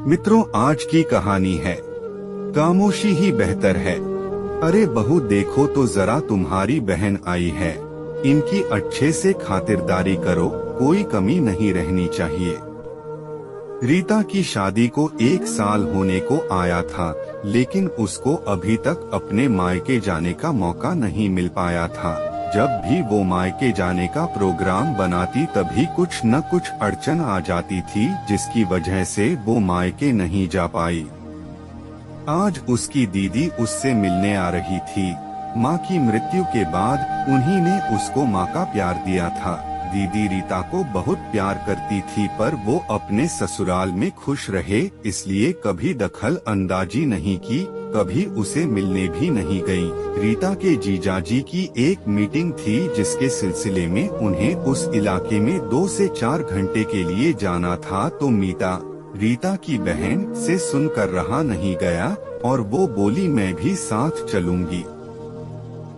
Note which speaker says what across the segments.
Speaker 1: मित्रों, आज की कहानी है खामोशी ही बेहतर है। अरे बहू, देखो तो जरा, तुम्हारी बहन आई है। इनकी अच्छे से खातिरदारी करो, कोई कमी नहीं रहनी चाहिए। रीता की शादी को 1 साल होने को आया था, लेकिन उसको अभी तक अपने मायके जाने का मौका नहीं मिल पाया था। जब भी वो मायके जाने का प्रोग्राम बनाती तभी कुछ न कुछ अड़चन आ जाती थी, जिसकी वजह से वो मायके नहीं जा पाई। आज उसकी दीदी उससे मिलने आ रही थी। माँ की मृत्यु के बाद उन्हीं ने उसको माँ का प्यार दिया था। दीदी रीता को बहुत प्यार करती थी, पर वो अपने ससुराल में खुश रहे इसलिए कभी दखल अंदाजी नहीं की, कभी उसे मिलने भी नहीं गई। रीता के जीजाजी की एक मीटिंग थी, जिसके सिलसिले में उन्हें उस इलाके में 2 से 4 घंटे के लिए जाना था, तो मीता, रीता की बहन, से सुनकर रहा नहीं गया और वो बोली, मैं भी साथ चलूंगी।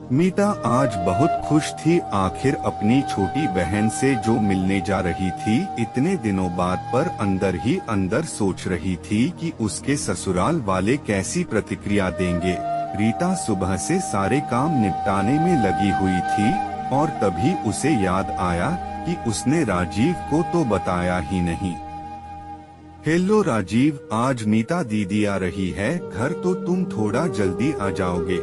Speaker 1: मीता आज बहुत खुश थी, आखिर अपनी छोटी बहन से जो मिलने जा रही थी। इतने दिनों बाद पर अंदर ही अंदर सोच रही थी कि उसके ससुराल वाले कैसी प्रतिक्रिया देंगे। रीता सुबह से सारे काम निपटाने में लगी हुई थी और तभी उसे याद आया कि उसने राजीव को तो बताया ही नहीं। हेलो राजीव, आज मीता दीदी आ रही है घर, तो तुम थोड़ा जल्दी आ जाओगे।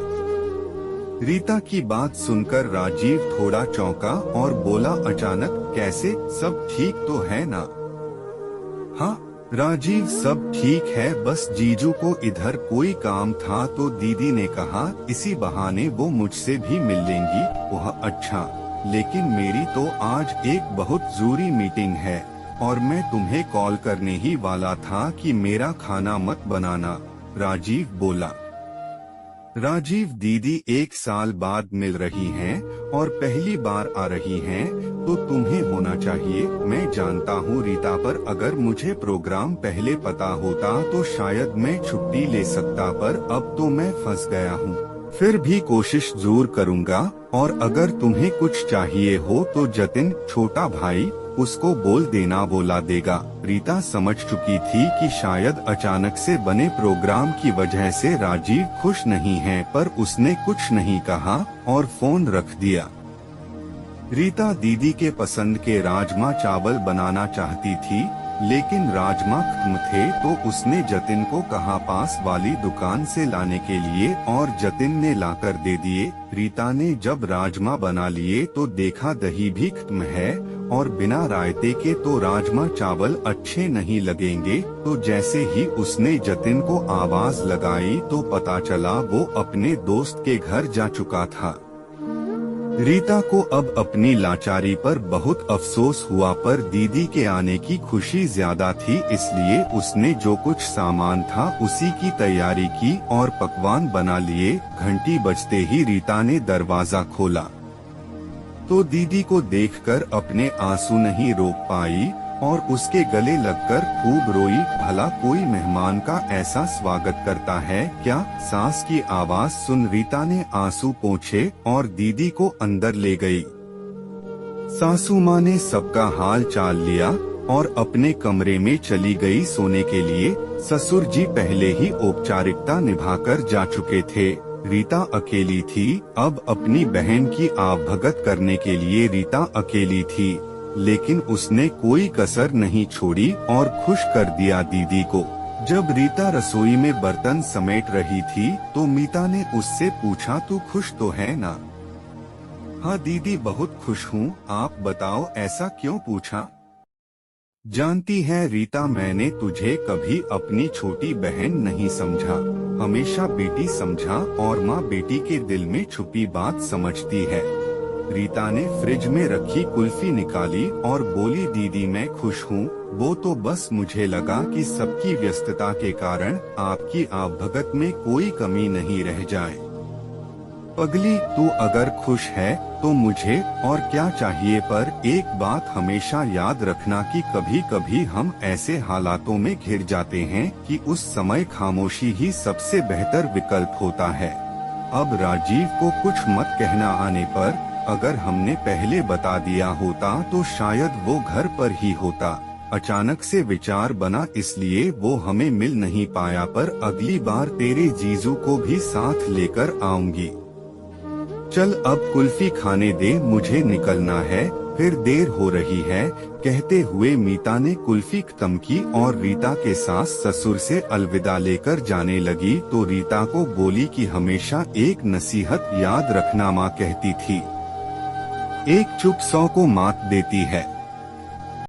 Speaker 1: रीता की बात सुनकर राजीव थोड़ा चौंका और बोला, अचानक कैसे, सब ठीक तो है ना? हाँ राजीव, सब ठीक है, बस जीजू को इधर कोई काम था तो दीदी ने कहा इसी बहाने वो मुझसे भी मिल लेंगी। वह अच्छा, लेकिन मेरी तो आज एक बहुत जरूरी मीटिंग है और मैं तुम्हें कॉल करने ही वाला था कि मेरा खाना मत बनाना। राजीव बोला। राजीव, दीदी 1 साल बाद मिल रही हैं और पहली बार आ रही हैं, तो तुम्हें होना चाहिए। मैं जानता हूँ रीता, पर अगर मुझे प्रोग्राम पहले पता होता तो शायद मैं छुट्टी ले सकता, पर अब तो मैं फंस गया हूँ। फिर भी कोशिश जरूर करूँगा, और अगर तुम्हें कुछ चाहिए हो तो जतिन, छोटा भाई, उसको बोल देना, बोला देगा। रीता समझ चुकी थी कि शायद अचानक से बने प्रोग्राम की वजह से राजीव खुश नहीं है, पर उसने कुछ नहीं कहा और फोन रख दिया। रीता दीदी के पसंद के राजमा चावल बनाना चाहती थी, लेकिन राजमा खत्म थे, तो उसने जतिन को कहा पास वाली दुकान से लाने के लिए, और जतिन ने लाकर दे दिए। रीता ने जब राजमा बना लिए तो देखा दही भी खत्म है और बिना रायते के तो राजमा चावल अच्छे नहीं लगेंगे। तो जैसे ही उसने जतिन को आवाज लगाई तो पता चला वो अपने दोस्त के घर जा चुका था। रीता को अब अपनी लाचारी पर बहुत अफसोस हुआ, पर दीदी के आने की खुशी ज्यादा थी, इसलिए उसने जो कुछ सामान था उसी की तैयारी की और पकवान बना लिए। घंटी बजते ही रीता ने दरवाजा खोला तो दीदी को देखकर अपने आंसू नहीं रोक पाई और उसके गले लगकर खूब रोई। भला कोई मेहमान का ऐसा स्वागत करता है क्या? सास की आवाज सुन रीता ने आंसू पोंछे और दीदी को अंदर ले गई। सासू माँ ने सबका हाल चाल लिया और अपने कमरे में चली गई सोने के लिए। ससुर जी पहले ही औपचारिकता निभाकर जा चुके थे। रीता अकेली थी। अब अपनी बहन की आवभगत करने के लिए रीता अकेली थी, लेकिन उसने कोई कसर नहीं छोड़ी और खुश कर दिया दीदी को। जब रीता रसोई में बर्तन समेट रही थी तो मीता ने उससे पूछा, तू खुश तो है ना? हाँ दीदी, बहुत खुश हूँ। आप बताओ, ऐसा क्यों पूछा? जानती है रीता, मैंने तुझे कभी अपनी छोटी बहन नहीं समझा, हमेशा बेटी समझा, और माँ बेटी के दिल में छुपी बात समझती है। रीता ने फ्रिज में रखी कुल्फी निकाली और बोली, दीदी मैं खुश हूँ, वो तो बस मुझे लगा कि सबकी व्यस्तता के कारण आपकी आवभगत में कोई कमी नहीं रह जाए। पगली, तू अगर खुश है तो मुझे और क्या चाहिए, पर एक बात हमेशा याद रखना कि कभी कभी हम ऐसे हालातों में घिर जाते हैं कि उस समय खामोशी ही सबसे बेहतर विकल्प होता है। अब राजीव को कुछ मत कहना आने पर अगर हमने पहले बता दिया होता तो शायद वो घर पर ही होता। अचानक से विचार बना इसलिए वो हमें मिल नहीं पाया, पर अगली बार तेरे जीजू को भी साथ लेकर आऊंगी। चल अब कुल्फी खाने दे, मुझे निकलना है, फिर देर हो रही है। कहते हुए मीता ने कुल्फी खत्म की और रीता के सास ससुर से अलविदा लेकर जाने लगी तो रीता को बोली कि हमेशा एक नसीहत याद रखना, माँ कहती थी, एक चुप 100 को मात देती है।